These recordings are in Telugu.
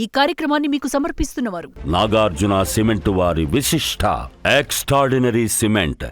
ఈ కార్యక్రమాన్ని మీకు సమర్పిస్తున్నవారు నాగార్జున సిమెంట్ వారి విశిష్ట ఎక్స్ట్రాడినరీ సిమెంట్.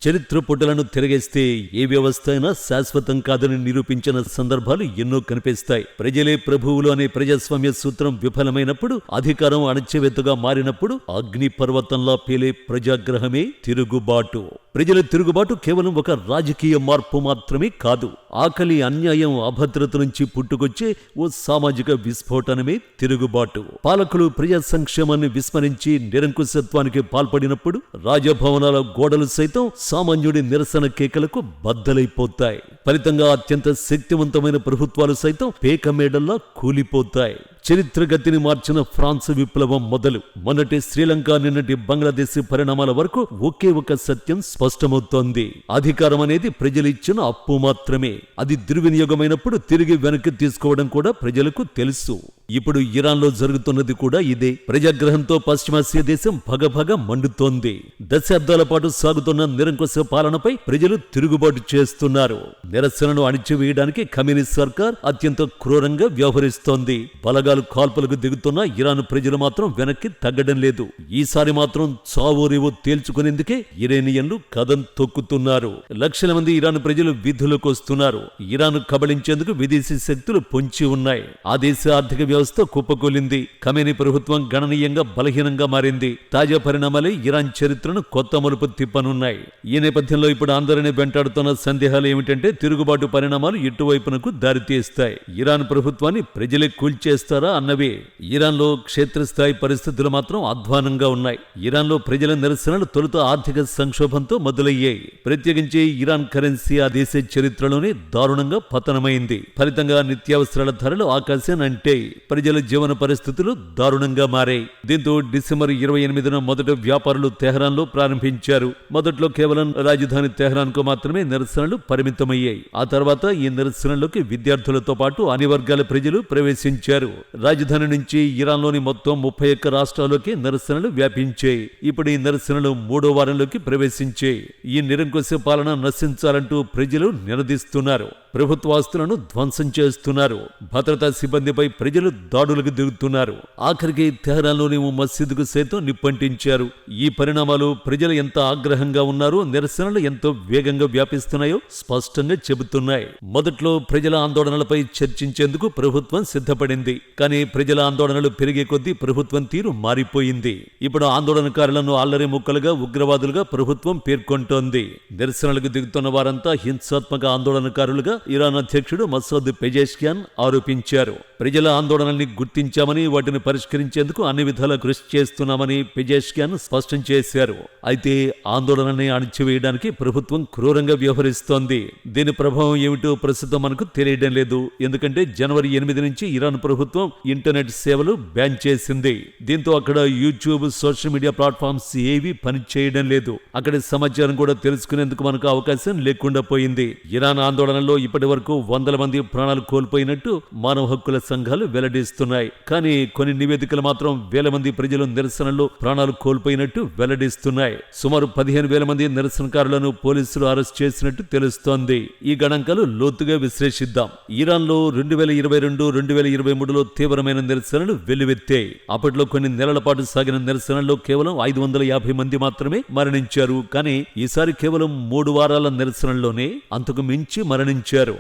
చరిత్ర పుటలను తిరగేస్తే ఏ వ్యవస్థ అయినా శాశ్వతం కాదని నిరూపించిన సందర్భాలు ఎన్నో కనిపిస్తాయి. ప్రజలే ప్రభువులు అనే ప్రజాస్వామ్య సూత్రం విఫలమైనప్పుడు, అధికారం అణచివేతగా మారినప్పుడు అగ్నిపర్వతంలా పేలే ప్రజాగ్రహమే తిరుగుబాటు. ప్రజల తిరుగుబాటు కేవలం ఒక రాజకీయ మార్పు మాత్రమే కాదు. ఆకలి, అన్యాయం, అభద్రత నుంచి పుట్టుకొచ్చే ఓ సామాజిక విస్ఫోటనమే తిరుగుబాటు. పాలకులు ప్రజా సంక్షేమాన్ని విస్మరించి నిరంకుశత్వానికి పాల్పడినప్పుడు రాజభవనాల గోడలు సైతం సామాన్యుడి నిరసన కేకలకు బద్దలైపోతాయి. ఫలితంగా అత్యంత శక్తివంతమైన ప్రభుత్వాలు సైతం పేకమేడల్లా కూలిపోతాయి. చరిత్ర గతిని మార్చిన ఫ్రాన్స్ విప్లవం మొదలు మొన్నటి శ్రీలంక, నిన్నటి బంగ్లాదేశ్ పరిణామాల వరకు ఒకే ఒక సత్యం స్పష్టమవుతోంది. అధికారం అనేది ప్రజలిచ్చిన అప్పు మాత్రమే. అది దుర్వినియోగమైనప్పుడు తిరిగి వెనక్కి తీసుకోవడం కూడా ప్రజలకు తెలుసు. ఇప్పుడు ఇరాన్లో జరుగుతున్నది కూడా ఇదే. ప్రజాగ్రహంతో పశ్చిమాసియా దేశం భగభగ మండుతోంది. దశాబ్దాల పాటు సాగుతున్న నిరంకుశ పాలనపై ప్రజలు తిరుగుబాటు చేస్తున్నారు. నిరసనను అణిచివేయడానికి కమ్యూనిస్ట్ సర్కార్ అత్యంత క్రూరంగా వ్యవహరిస్తోంది. బలగాలు కాల్పులకు దిగుతున్న ఇరాన్ ప్రజలు మాత్రం వెనక్కి తగ్గడం లేదు. ఈసారి మాత్రం చావో రేవో తేల్చుకునేందుకే ఇరానియన్లు కదం తొక్కుతున్నారు. లక్షల మంది ఇరాన్ ప్రజలు వీధులకు వస్తున్నారు. ఇరాన్ కబళించేందుకు విదేశీ శక్తులు పొంచి ఉన్నాయి. ఆ దేశ ఆర్థిక వ్యవస్థ కుప్పకూలింది. ఖమేనీ ప్రభుత్వం గణనీయంగా బలహీనంగా మారింది. తాజా పరిణామాలే ఇరాన్ చరిత్రను కొత్త మలుపు తిప్పనున్నాయి. ఈ నేపథ్యంలో ఇప్పుడు అందరినీ వెంటాడుతున్న సందేహాలు ఏమిటంటే, తిరుగుబాటు పరిణామాలు ఎటువైపునకు దారితీస్తాయి. ఇరాన్ ప్రభుత్వాన్ని ప్రజలే కూల్చేస్తారా అన్నవే. ఇరాన్లో క్షేత్రస్థాయి పరిస్థితులు మాత్రం అధ్వానంగా ఉన్నాయి. ఇరాన్లో ప్రజల నిరసనలు తొలుత ఆర్థిక సంక్షోభంతో మొదలయ్యాయి. ప్రత్యేకించి ఇరాన్ కరెన్సీ ఆ దేశ చరిత్రలోనే దారుణంగా పతనమైంది. ఫలితంగా నిత్యావసరాల ధరలు ఆకాశాన్ని అంటాయి. ప్రజల జీవన పరిస్థితులు దారుణంగా మారాయి. దీంతో డిసెంబర్ 28న మొదట వ్యాపారులు తెహరాన్లో ప్రారంభించారు. మొదట్లో కేవలం రాజధాని తెహరాన్ కు మాత్రమే నిరసనలు పరిమితమయ్యాయి. ఆ తర్వాత ఈ నిరసనలోకి విద్యార్థులతో పాటు అన్ని వర్గాల ప్రజలు ప్రవేశించారు. రాజధాని నుంచి ఇరాన్లోని మొత్తం 31 రాష్ట్రాల్లోకి నిరసనలు వ్యాపించాయి. ఇప్పుడు ఈ నిరసనలు 3వ వారంలోకి ప్రవేశించాయి. ఈ నిరంకుశ పాలన నశించాలంటూ ప్రజలు నినదిస్తున్నారు. ప్రభుత్వాస్తులను ధ్వంసం చేస్తున్నారు. భద్రతా సిబ్బందిపై ప్రజలు దాడులకు దిగుతున్నారు. ఆఖరికి తెహరాన్లోని మసీదుకు సైతం నిప్పంటించారు. ఈ పరిణామాలు ప్రజలు ఎంత ఆగ్రహంగా ఉన్నారో, నిరసనలు ఎంతో వేగంగా వ్యాపిస్తున్నాయో స్పష్టంగా చెబుతున్నాయి. మొదట్లో ప్రజల ఆందోళనలపై చర్చించేందుకు ప్రభుత్వం సిద్ధపడింది. కానీ ప్రజల ఆందోళనలు పెరిగే కొద్దీ ప్రభుత్వం తీరు మారిపోయింది. ఇప్పుడు ఆందోళనకారులను అల్లరి ముక్కలుగా, ఉగ్రవాదులుగా ప్రభుత్వం పేర్కొంటోంది. నిరసనలకు దిగుతున్న వారంతా హింసాత్మక ఆందోళనకారులుగా ఇరాన్ అధ్యక్షుడు మసూద్ పెజెష్కియాన్ ఆరోపించారు. ప్రజల ఆందోళనల్ని గుర్తించామని, వాటిని పరిష్కరించేందుకు అన్ని విధాలా కృషి చేస్తున్నామని పెజెష్కియాన్ స్పష్టం చేశారు. అయితే ఆందోళనల్ని అణిచివేయడానికి ప్రభుత్వం క్రూరంగా వ్యవహరిస్తోంది. దీని ప్రభావం ఏమిటో ప్రస్తుతం మనకు తెలియడం లేదు. ఎందుకంటే జనవరి 8 నుంచి ఇరాన్ ప్రభుత్వం ఇంటర్నెట్ సేవలు బ్యాన్ చేసింది. దీంతో అక్కడ యూట్యూబ్, సోషల్ మీడియా ప్లాట్ఫామ్స్ ఏవి పని చేయడం లేదు. అక్కడి సమాచారం కూడా తెలుసుకునేందుకు మనకు అవకాశం లేకుండా పోయింది. ఇరాన్ ఆందోళనలో ఇప్పటి వరకు 100 మంది ప్రాణాలు కోల్పోయినట్టు మానవ హక్కుల సంఘాలు వెల్లడిస్తున్నాయి. కానీ కొన్ని నివేదికలు మాత్రం 1000 మంది ప్రజలు నిరసనలో ప్రాణాలు కోల్పోయినట్టు వెల్లడిస్తున్నాయి. సుమారు 15,000 మంది నిరసనకారులను పోలీసులు అరెస్ట్ చేసినట్టు తెలుస్తోంది. ఈ గణాంకాలు లోతుగా విశ్లేషిద్దాం. ఇరాన్లో 2022-2023లో తీవ్రమైన నిరసనలు వెల్లువెత్తాయి. అప్పట్లో కొన్ని నెలల పాటు సాగిన నిరసనల్లో కేవలం 550 మంది మాత్రమే మరణించారు. కానీ ఈసారి కేవలం 3 వారాల నిరసనల్లోనే అంతకు మించి మరణించారు.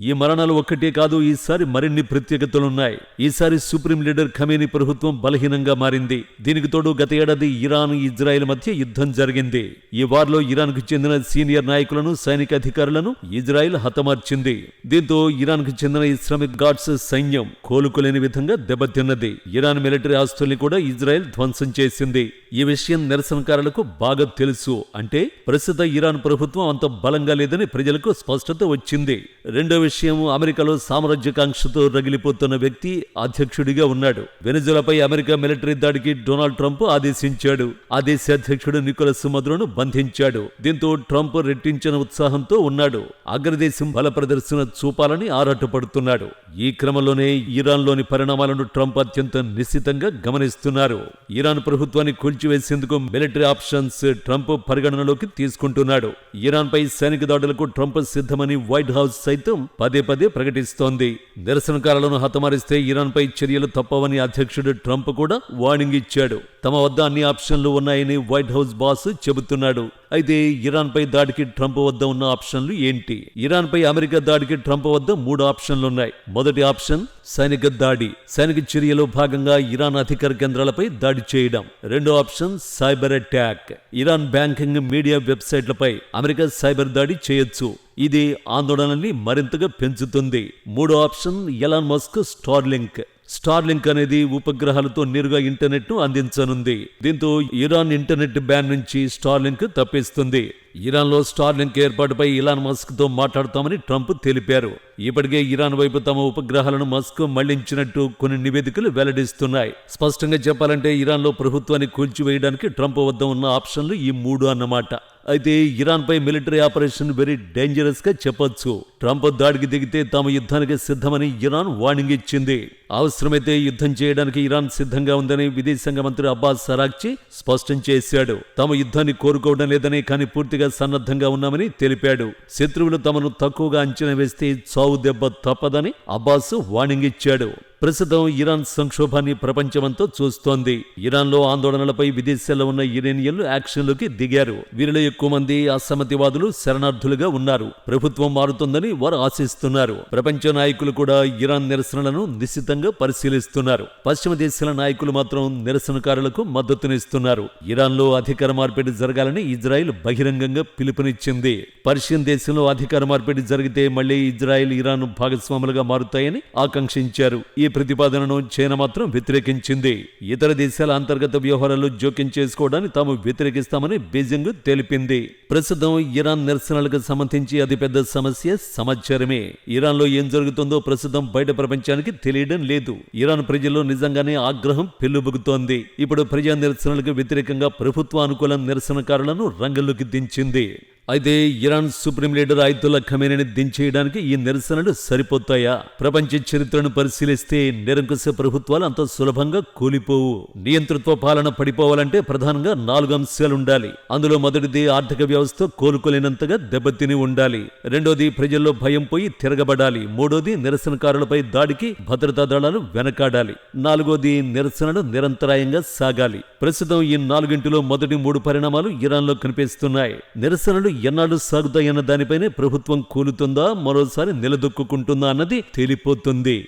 ఈ మరణాలు ఒక్కటే కాదు, ఈసారి మరిన్ని ప్రత్యేకతలున్నాయి. ఈసారి సుప్రీం లీడర్ ఖమేనీ ప్రభుత్వం బలహీనంగా మారింది. దీనికి తోడు గత ఏడాది ఇరాన్, ఇజ్రాయెల్ మధ్య యుద్ధం జరిగింది. ఈ వార్లో ఇరాన్ కు చెందిన సీనియర్ నాయకులను, సైనిక అధికారులను ఇజ్రాయెల్ హతమార్చింది. దీంతో ఇరాన్ కు చెందిన ఇస్లామిక్ గాడ్స్ సైన్యం కోలుకోలేని విధంగా దెబ్బతిన్నది. ఇరాన్ మిలిటరీ ఆస్తుల్ని కూడా ఇజ్రాయెల్ ధ్వంసం చేసింది. ఈ విషయం నిరసనకారులకు బాగా తెలుసు. అంటే ప్రస్తుత ఇరాన్ ప్రభుత్వం అంత బలంగా లేదని ప్రజలకు స్పష్టత వచ్చింది. రెండో విషయం, విషయం అమెరికాలో సామ్రాజ్యకాంక్షతో రగిలిపోతున్న వ్యక్తి అధ్యక్షుడిగా ఉన్నాడు. వెనిజులాపై అమెరికా మిలిటరీ దాడికి డొనాల్డ్ ట్రంప్ ఆదేశించాడు. ఆ దేశ అధ్యక్షుడు నికోలస్ మదురోను బంధించాడు. దీంతో ట్రంప్ రెట్టించిన ఉత్సాహంతో ఉన్నాడు. అగ్రదేశం బల ప్రదర్శన చూపాలని ఆరాటపడుతున్నాడు. ఈ క్రమంలోనే ఇరాన్లోని పరిణామాలను ట్రంప్ అత్యంత నిశ్చితంగా గమనిస్తున్నారు. ఇరాన్ ప్రభుత్వాన్ని కూల్చివేసేందుకు మిలిటరీ ఆప్షన్స్ ట్రంప్ పరిగణనలోకి తీసుకుంటున్నాడు. ఇరాన్పై సైనిక దాడులకు ట్రంప్ సిద్ధమని వైట్ హౌస్ సైతం పదే పదే ప్రకటిస్తోంది. నిరసనకారులను హతమారిస్తే ఇరాన్పై చర్యలు తప్పవని అధ్యక్షుడు ట్రంప్ కూడా వార్నింగ్ ఇచ్చాడు. తమ వద్ద అన్ని ఆప్షన్లు ఉన్నాయని వైట్ హౌస్ బాస్ చెబుతున్నాడు. అయితే ఇరాన్పై దాడికి ట్రంప్ వద్ద ఉన్న ఆప్షన్లు ఏంటి? ఇరాన్పై అమెరికా దాడికి ట్రంప్ వద్ద 3 ఆప్షన్లున్నాయి. మొదటి ఆప్షన్ సైనిక దాడి. సైనిక చర్యలో భాగంగా ఇరాన్ అధికార కేంద్రాలపై దాడి చేయడం. రెండో option cyber attack. Iran banking, media వెబ్సైట్లపై అమెరికా సైబర్ దాడి చేయొచ్చు. ఇది ఆందోళనని మరింతగా పెంచుతుంది. మూడో option Elon Musk Starlink. Starlink అనేది ఉపగ్రహాలతో నేరుగా ఇంటర్నెట్ ను అందించనుంది. దీంతో ఇరాన్ ఇంటర్నెట్ బ్యాన్ నుంచి స్టార్లింక్ తప్పిస్తుంది. ఇరాన్లో స్టార్లింక్ ఏర్పాటుపై ఎలాన్ మస్క్ తో మాట్లాడుతామని ట్రంప్ తెలిపారు. ఇప్పటికే ఇరాన్ వైపు తమ ఉపగ్రహాలను మస్క్ మళ్లించినట్టు కొన్ని నివేదికలు వెల్లడిస్తున్నాయి. స్పష్టంగా చెప్పాలంటే ఇరాన్లో ప్రభుత్వాన్ని కూల్చివేయడానికి ట్రంప్ వద్ద ఉన్న ఆప్షన్లు ఈ 3 అన్నమాట. అయితే ఇరాన్పై మిలిటరీ ఆపరేషన్ వెరీ డేంజరస్ గా చెప్పొచ్చు. ట్రంప్ దాడికి దిగితే తాము యుద్ధానికి సిద్ధమని ఇరాన్ వార్నింగ్ ఇచ్చింది. అవసరమైతే యుద్ధం చేయడానికి ఇరాన్ సిద్ధంగా ఉందని విదేశాంగ మంత్రి అబ్బాస్ అరాగ్చి స్పష్టం చేశాడు. తాము యుద్ధాన్ని కోరుకోవడం లేదని, కానీ పూర్తిగా సన్నద్ధంగా ఉన్నామని తెలిపాడు. శత్రువులు తమను తక్కువగా అంచనా వేస్తే చావు దెబ్బ తప్పదని అబ్బాస్ వార్నింగ్ ఇచ్చాడు. ప్రస్తుతం ఇరాన్ సంక్షోభాన్ని ప్రపంచమంతా చూస్తోంది. ఇరాన్లో ఆందోళనలపై విదేశాల్లో ఉన్న ఇరానియన్లు యాక్షన్లోకి దిగారు. వీరిలో ఎక్కువ మంది అసమ్మతివాదులు, శరణార్థులుగా ఉన్నారు. ప్రభుత్వం మారుతుందని వారు ఆశిస్తున్నారు. ప్రపంచ నాయకులు కూడా ఇరాన్ నిరసనలను నిశితంగా పరిశీలిస్తున్నారు. పశ్చిమ దేశాల నాయకులు మాత్రం నిరసనకారులకు మద్దతునిస్తున్నారు. ఇరాన్లో అధికార మార్పిడి జరగాలని ఇజ్రాయెల్ బహిరంగంగా పిలుపునిచ్చింది. పర్షియన్ దేశంలో అధికార మార్పిడి జరిగితే మళ్లీ ఇజ్రాయెల్, ఇరాన్ భాగస్వాములుగా మారుతాయని ఆకాంక్షించారు. ఈ ప్రతిపాదనను చైనా మాత్రం వ్యతిరేకించింది. ఇతర దేశాల అంతర్గత వ్యవహారాల్లో జోక్యం చేసుకోవడాన్ని తాము వ్యతిరేకిస్తామని బీజింగ్ తెలిపింది. ప్రస్తుతం ఇరాన్ నిరసనలకు సంబంధించి అతిపెద్ద సమస్య సమాచారమే. ఇరాన్లో ఏం జరుగుతుందో ప్రస్తుతం బయట ప్రపంచానికి తెలియడం లేదు. ఇరాన్ ప్రజల్లో నిజంగానే ఆగ్రహం పెల్లుబుకుతోంది. ఇప్పుడు ప్రజా నిరసనలకు వ్యతిరేకంగా ప్రభుత్వ అనుకూల నిరసనకారులను రంగంలోకి దించింది. అయితే ఇరాన్ సుప్రీం లీడర్ అయతుల్లా ఖమేనీని దించేయడానికి ఈ నిరసనలు సరిపోతాయా? ప్రపంచ చరిత్రను పరిశీలిస్తే నిరంకుశ ప్రభుత్వాలు అంత సులభంగా కూలిపోవు. నియంతృత్వ పాలన పడిపోవాలంటే ప్రధానంగా 4 అంశాలుండాలి. అందులో మొదటిది ఆర్థిక వ్యవస్థ కోలుకోలేనంతగా దెబ్బతిని ఉండాలి. రెండోది ప్రజల్లో భయం పోయి తిరగబడాలి. మూడోది నిరసనకారులపై దాడికి భద్రతా దళాలు వెనకాడాలి. 4వది నిరసనలు నిరంతరాయంగా సాగాలి. ప్రస్తుతం ఈ 4గింటిలో మొదటి 3 పరిణామాలు ఇరాన్లో కనిపిస్తున్నాయి. నిరసనలు ఎన్నాళ్ళు సాగుతాయన్న దానిపైనే ప్రభుత్వం కూలుతుందా, మరోసారి నిలదొక్కుంటుందా అన్నది తేలిపోతుంది.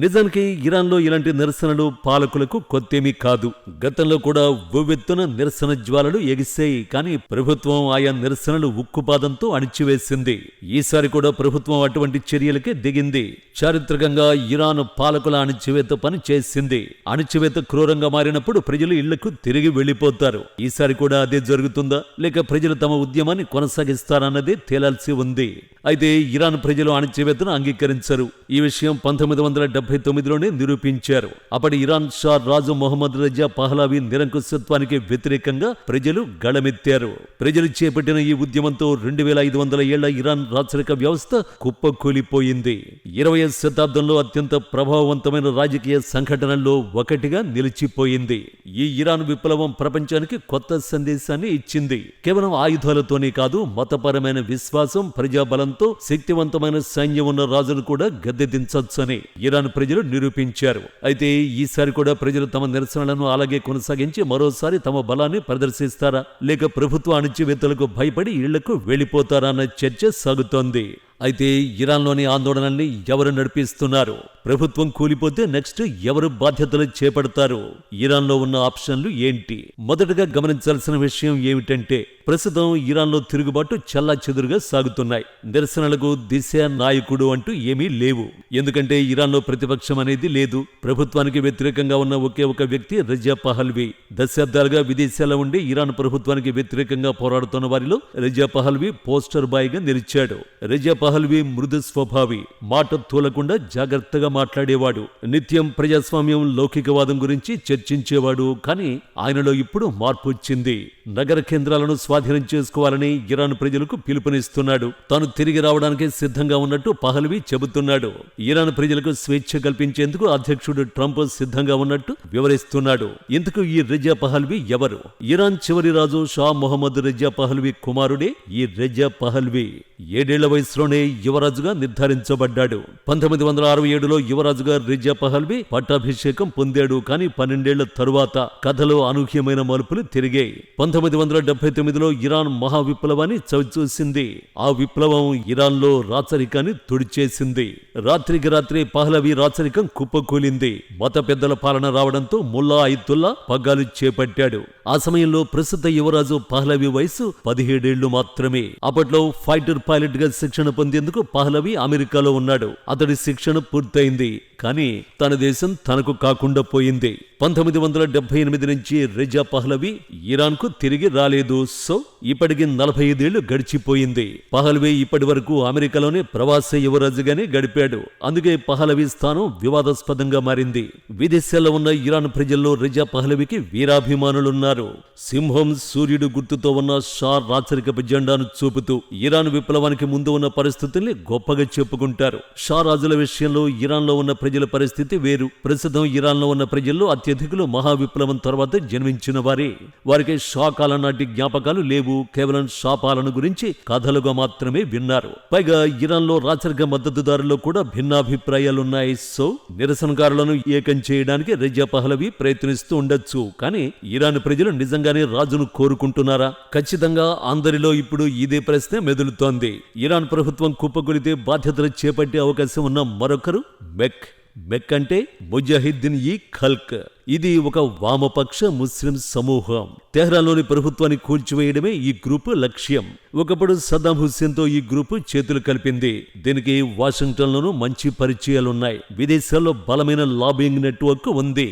నిజానికి ఇరాన్లో ఇలాంటి నిరసనలు పాలకులకు కొత్తేమీ కాదు. గతంలో కూడా ఉవ్వెత్తున నిరసన జ్వాలలు ఎగిశాయి. కానీ ప్రభుత్వం ఆయా నిరసనలు ఉక్కుపాదంతో అణిచివేసింది. ఈసారి కూడా ప్రభుత్వం అటువంటి చర్యలకే దిగింది. చారిత్రకంగా ఇరాన్ పాలకుల అణిచివేత పని చేసింది. అణిచివేత క్రూరంగా మారినప్పుడు ప్రజలు ఇళ్లకు తిరిగి వెళ్లిపోతారు. ఈసారి కూడా అదే జరుగుతుందా, లేక ప్రజలు తమ ఉద్యమాన్ని కొనసాగిస్తారన్నదే తేలాల్సి ఉంది. అయితే ఇరాన్ ప్రజలు అణిచివేతను అంగీకరించరు. ఈ విషయం 1979లోనే నిరూపించారు. అప్పటి ఇరాన్ షా రాజు మొహమ్మద్ రజా పహ్లావి నిరంకుశత్వానికి వ్యతిరేకంగా ప్రజలు గళమెత్తారు. ప్రజలు చేపట్టిన ఈ ఉద్యమంతో 2500 ఏళ్ల ఇరాన్ రాచరిక వ్యవస్థ కుప్పకూలిపోయింది. 20వ శతాబ్దంలో అత్యంత ప్రభావవంతమైన రాజకీయ సంఘటనల్లో ఒకటిగా నిలిచిపోయింది. ఈ ఇరాన్ విప్లవం ప్రపంచానికి కొత్త సందేశాన్ని ఇచ్చింది. కేవలం ఆయుధాలతోనే కాదు, మతపరమైన విశ్వాసం, ప్రజాబలంతో శక్తివంతమైన సైన్యం ఉన్న రాజును కూడా గద్దెదించొచ్చని ఇరాన్ ప్రజలు నిరూపించారు. అయితే ఈసారి కూడా ప్రజలు తమ నిరసనలను అలాగే కొనసాగించి మరోసారి తమ బలాన్ని ప్రదర్శిస్తారా, లేక ప్రభుత్వ అణచివేతలకు భయపడి ఇళ్లకు వెళ్లిపోతారా అన్న చర్చ సాగుతోంది. అయితే ఇరాన్లోని ఆందోళనల్ని ఎవరు నడిపిస్తున్నారు? ప్రభుత్వం కూలిపోతే నెక్స్ట్ ఎవరు బాధ్యతలు చేపడతారు? ఇరాన్లో ఉన్న ఆప్షన్లు ఏంటి? మొదటగా గమనించాల్సిన విషయం ఏమిటంటే ప్రస్తుతం ఇరాన్లో తిరుగుబాటు చెల్లాచెదురుగా సాగుతున్నాయి. నిరసనలకు దిశ, నాయకుడు అంటూ ఏమీ లేవు. ఎందుకంటే ఇరాన్లో ప్రతిపక్షం అనేది లేదు. ప్రభుత్వానికి వ్యతిరేకంగా ఉన్న ఒకే ఒక వ్యక్తి రజా పహల్వీ. దశాబ్దాలుగా విదేశాల్లో ఉండి ఇరాన్ ప్రభుత్వానికి వ్యతిరేకంగా పోరాడుతున్న వారిలో రజా పహల్వీ పోస్టర్ బాయ్ గా నిలిచాడు. రజా పహల్వీ మృదు స్వభావి, మాట తూలకుండా జాగ్రత్తగా మాట్లాడేవాడు. నిత్యం ప్రజాస్వామ్యం, లౌకికవాదం గురించి చర్చించేవాడు. కానీ ఆయనలో ఇప్పుడు మార్పు వచ్చింది. నగర కేంద్రాలను స్వాధీనం చేసుకోవాలని ఇరాన్ ప్రజలకు పిలుపునిస్తున్నాడు. తాను తిరిగి రావడానికి సిద్ధంగా ఉన్నట్టు పహల్వీ చెబుతున్నాడు. ఇరాన్ ప్రజలకు స్వేచ్ఛ కల్పించేందుకు అధ్యక్షుడు ట్రంప్ సిద్ధంగా ఉన్నట్టు వివరిస్తున్నాడు. ఇందుకు ఈ రజా పహల్వీ ఎవరు? ఇరాన్ చివరి రాజు షా మొహమ్మద్ రజా పహల్వీ కుమారుడే ఈ రజా పహల్వీ. 7 ఏళ్ల వయసులోనే యువరాజుగా నిర్ధారించబడ్డాడు. 1967లో యువరాజుగా రజా పహల్వీ పట్టాభిషేకం పొందాడు. కానీ 12 ఏళ్ల తరువాత కథలో అనూహ్యమైన మలుపులు తిరిగాయి. 1979లో ఇరాన్ మహా విప్లవాన్ని చవిచూసింది. ఆ విప్లవం ఇరాన్లో రాచరికాన్ని తుడిచేసింది. రాత్రికి రాత్రి పహ్లవీ రాచరికం కుప్పకూలింది. మత పెద్దల పాలన రావడంతో ముల్లా అయితుల్లా పగ్గాలు చేపట్టాడు. ఆ సమయంలో ప్రస్తుత యువరాజు పహ్లవీ వయసు 17 ఏళ్లు మాత్రమే. అప్పట్లో ఫైటర్ పైలట్ గా శిక్షణ పొందేందుకు పహ్లవీ అమెరికాలో ఉన్నాడు. అతడి శిక్షణ పూర్తయింది. కానీ తన దేశం తనకు కాకుండా పోయింది. 1978 నుంచి రజా పహ్లవీ ఇరాన్ కు తిరిగి రాలేదు. సో ఇప్పటికి 45 ఏళ్లు గడిచిపోయింది. పహ్లవీ ఇప్పటి వరకు అమెరికాలోనే ప్రవాస యువరాజుగానే గడిపాడు. అందుకే పహ్లవీ స్థానం వివాదాస్పదంగా మారింది. విదేశాల్లో ఉన్న ఇరాన్ ప్రజల్లో రజా పహ్లవీకి వీరాభిమానులున్నారు. సింహం, సూర్యుడు గుర్తుతో ఉన్న షా రాచరికపు జెండాను చూపుతూ ఇరాన్ విప్లవానికి ముందు ఉన్న పరిస్థితుల్ని గొప్పగా చెప్పుకుంటారు. షా రాజుల విషయంలో ఇరాన్లో ఉన్న ప్రజల పరిస్థితి వేరు. ప్రస్తుతం ఇరాన్లో ఉన్న ప్రజల్లో అత్యధికులు మహా విప్లవం తర్వాత జన్మించిన వారే. వారికి షా కాలం నాటి జ్ఞాపకాలు లేవు. కేవలం షా పాలన గురించి కథలుగా మాత్రమే విన్నారు. పైగా ఇరాన్లో రాచరిక మద్దతుదారుల్లో కూడా భిన్నాభిప్రాయాలున్నాయి. సో నిరసనకారులను ఏకం చేయడానికి రజా పహ్లవీ ప్రయత్నిస్తూ ఉండొచ్చు. కానీ ఇరాన్ ప్రజలు నిజంగానే రాజును కోరుకుంటున్నారా? ఖచ్చితంగా అందరిలో ఇప్పుడు ఇదే ప్రశ్న మెదులుతోంది. ఇరాన్ ప్రభుత్వం కుప్పకూలితే బాధ్యతలు చేపట్టే అవకాశం ఉన్న మరొకరు మెక్ అంటే ముజాహిద్దీన్ ఈ ఖల్క్. ఇది ఒక వామపక్ష ముస్లిం సమూహం. తెహ్రాన్లోని ప్రభుత్వాన్ని కూల్చివేయడమే ఈ గ్రూపు లక్ష్యం. ఒకప్పుడు సద్దాం హుస్సేన్తో ఈ గ్రూపు చేతులు కలిపింది. దీనికి వాషింగ్టన్లోనూ మంచి పరిచయాలున్నాయి. విదేశాల్లో బలమైన లాబింగ్ నెట్వర్క్ ఉంది.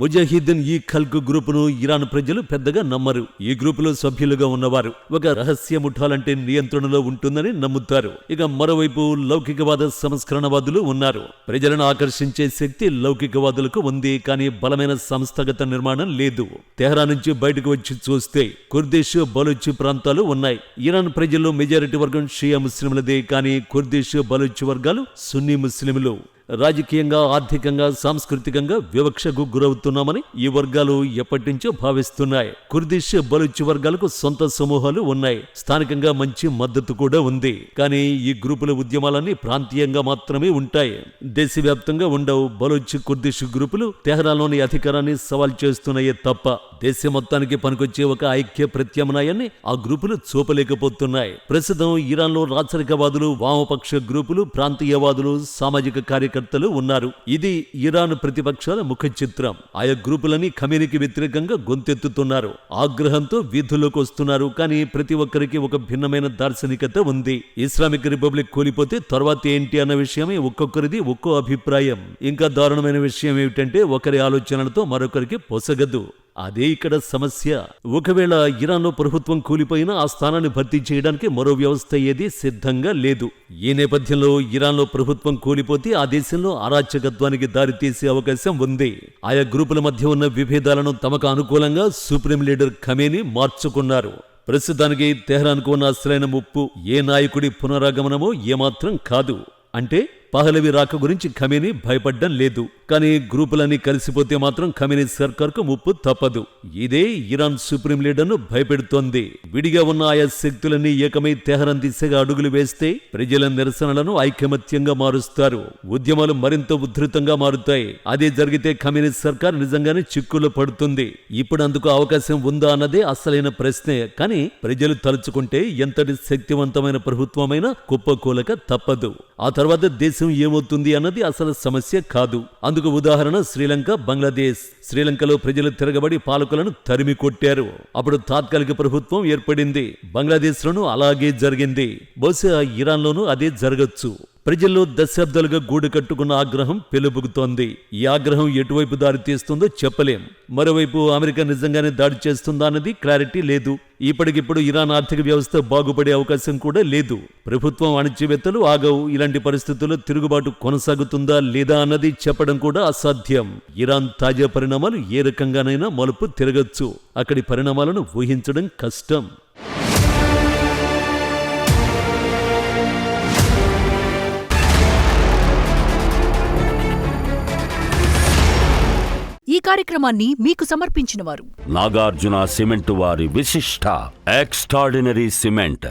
ముజాహిద్దీన్ ఈ ఖల్క్ గ్రూపును ఇరాన్ ప్రజలు పెద్దగా నమ్మరు. ఈ గ్రూపులో సభ్యులుగా ఉన్నవారు ఒక రహస్య ముఠాలంటే నియంత్రణలో ఉంటుందని నమ్ముతారు. ఇక మరోవైపు లౌకికవాద సంస్కరణవాదులు ఉన్నారు. ప్రజలను ఆకర్షించే శక్తి లౌకికవాదులకు ఉంది. కానీ బలమైన సంస్థాగత నిర్మాణం లేదు. తెహ్రాన్ నుంచి బయటకు వచ్చి చూస్తే కుర్దిష్, బలూచ్ ప్రాంతాలు ఉన్నాయి. ఇరాన్ ప్రజల్లో మెజారిటీ వర్గం షియా ముస్లింలదే. కానీ కుర్దిష్, బలూచ్ వర్గాలు సున్నీ ముస్లింలు. రాజకీయంగా, ఆర్థికంగా, సాంస్కృతికంగా వివక్షకు గురవుతున్నామని ఈ వర్గాలు ఎప్పటినుంచో భావిస్తున్నాయి. కుర్దిష్, బలూచ్ వర్గాలకు సొంత సమూహాలు ఉన్నాయి. స్థానికంగా మంచి మద్దతు కూడా ఉంది. కానీ ఈ గ్రూపుల ఉద్యమాలన్నీ ప్రాంతీయంగా మాత్రమే ఉంటాయి. దేశవ్యాప్తంగా ఉండవు. బలూచ్, కుర్దిష్ గ్రూపులు తెహ్రాన్లోని అధికారాన్ని సవాల్ చేస్తున్నాయే తప్ప దేశం మొత్తానికి పనికొచ్చే ఒక ఐక్య ప్రత్యామ్నాయాన్ని ఆ గ్రూపులు చూపలేకపోతున్నాయి. ప్రస్తుతం ఇరాన్లో రాచరికవాదులు, వామపక్ష గ్రూపులు, ప్రాంతీయవాదులు, సామాజిక కార్యకర్తలు ఉన్నారు. ఇది ఇరాన్ ప్రతిపక్షాల ముఖ చిత్రం. ఆయా గ్రూపులని ఖమేనీకి వ్యతిరేకంగా గొంతెత్తుతున్నారు. ఆగ్రహంతో వీధుల్లోకి వస్తున్నారు. కానీ ప్రతి ఒక్కరికి ఒక భిన్నమైన దార్శనికత ఉంది. ఇస్లామిక్ రిపబ్లిక్ కూలిపోతే తర్వాత ఏంటి అన్న విషయమే ఒక్కొక్కరిది ఒక్కో అభిప్రాయం. ఇంకా దారుణమైన విషయం ఏమిటంటే ఒకరి ఆలోచనలతో మరొకరికి పొసగదు. అదే ఇక్కడ సమస్య. ఒకవేళ ఇరాన్లో ప్రభుత్వం కూలిపోయినా ఆ స్థానాన్ని భర్తీ చేయడానికి మరో వ్యవస్థ ఏది సిద్ధంగా లేదు. ఈ నేపథ్యంలో ఇరాన్లో ప్రభుత్వం కూలిపోతే ఆ దేశంలో అరాచకత్వానికి దారితీసే అవకాశం ఉంది. ఆయా గ్రూపుల మధ్య ఉన్న విభేదాలను తమకు అనుకూలంగా సుప్రీం లీడర్ ఖమేనీ మార్చుకున్నారు. ప్రస్తుతానికి తెహ్రాన్కు ఉన్న అసలైన ముప్పు ఏ నాయకుడి పునరాగమనమో ఏమాత్రం కాదు. అంటే పహలవి రాక గురించి ఖమేనీ భయపడ్డం లేదు. కానీ గ్రూపులన్నీ కలిసిపోతే మాత్రం ఖమేనీ సర్కార్కు ముప్పు తప్పదు. ఇదే ఇరాన్ సుప్రీం లీడర్ను భయపెడుతోంది. విడిగా ఉన్న ఆయా శక్తులన్నీ ఏకమై తెహరాన్ దిశగా అడుగులు వేస్తే ప్రజల నిరసనలను ఐకమత్యంగా మారుస్తారు. ఉద్యమాలు మరింత ఉధృతంగా మారుతాయి. అదే జరిగితే ఖమేనీ సర్కార్ నిజంగానే చిక్కుల్లో పడుతుంది. ఇప్పుడు అందుకు అవకాశం ఉందా అన్నదే అసలైన ప్రశ్నే. కానీ ప్రజలు తలుచుకుంటే ఎంతటి శక్తివంతమైన ప్రభుత్వమైనా కుప్పకూలక తప్పదు. ఆ తర్వాత దేశం ఏమవుతుంది అన్నది అసలు సమస్య కాదు. అందుకు ఉదాహరణ శ్రీలంక, బంగ్లాదేశ్. శ్రీలంకలో ప్రజలు తిరగబడి పాలకులను తరిమి కొట్టారు. అప్పుడు తాత్కాలిక ప్రభుత్వం ఏర్పడింది. బంగ్లాదేశ్లోనూ అలాగే జరిగింది. బహుశా ఇరాన్లోనూ అదే జరగచ్చు. ప్రజల్లో దశాబ్దాలుగా గూడు కట్టుకున్న ఆగ్రహం పెలుబుకుతోంది. ఈ ఆగ్రహం ఎటువైపు దారి తీస్తుందో చెప్పలేం. మరోవైపు అమెరికా నిజంగానే దాడి చేస్తుందా అన్నది క్లారిటీ లేదు. ఇప్పటికిప్పుడు ఇరాన్ ఆర్థిక వ్యవస్థ బాగుపడే అవకాశం కూడా లేదు. ప్రభుత్వం అణచివేత్తలు ఆగవు. ఇలాంటి పరిస్థితుల్లో తిరుగుబాటు కొనసాగుతుందా లేదా అన్నది చెప్పడం కూడా అసాధ్యం. ఇరాన్ తాజా పరిణామాలు ఏ రకంగానైనా మలుపు తిరగచ్చు. అక్కడి పరిణామాలను ఊహించడం కష్టం. ఈ కార్యక్రమాన్ని మీకు సమర్పించినవారు నాగార్జున సిమెంట్ వారి విశిష్ట ఎక్స్ట్రాడినరీ సిమెంట్.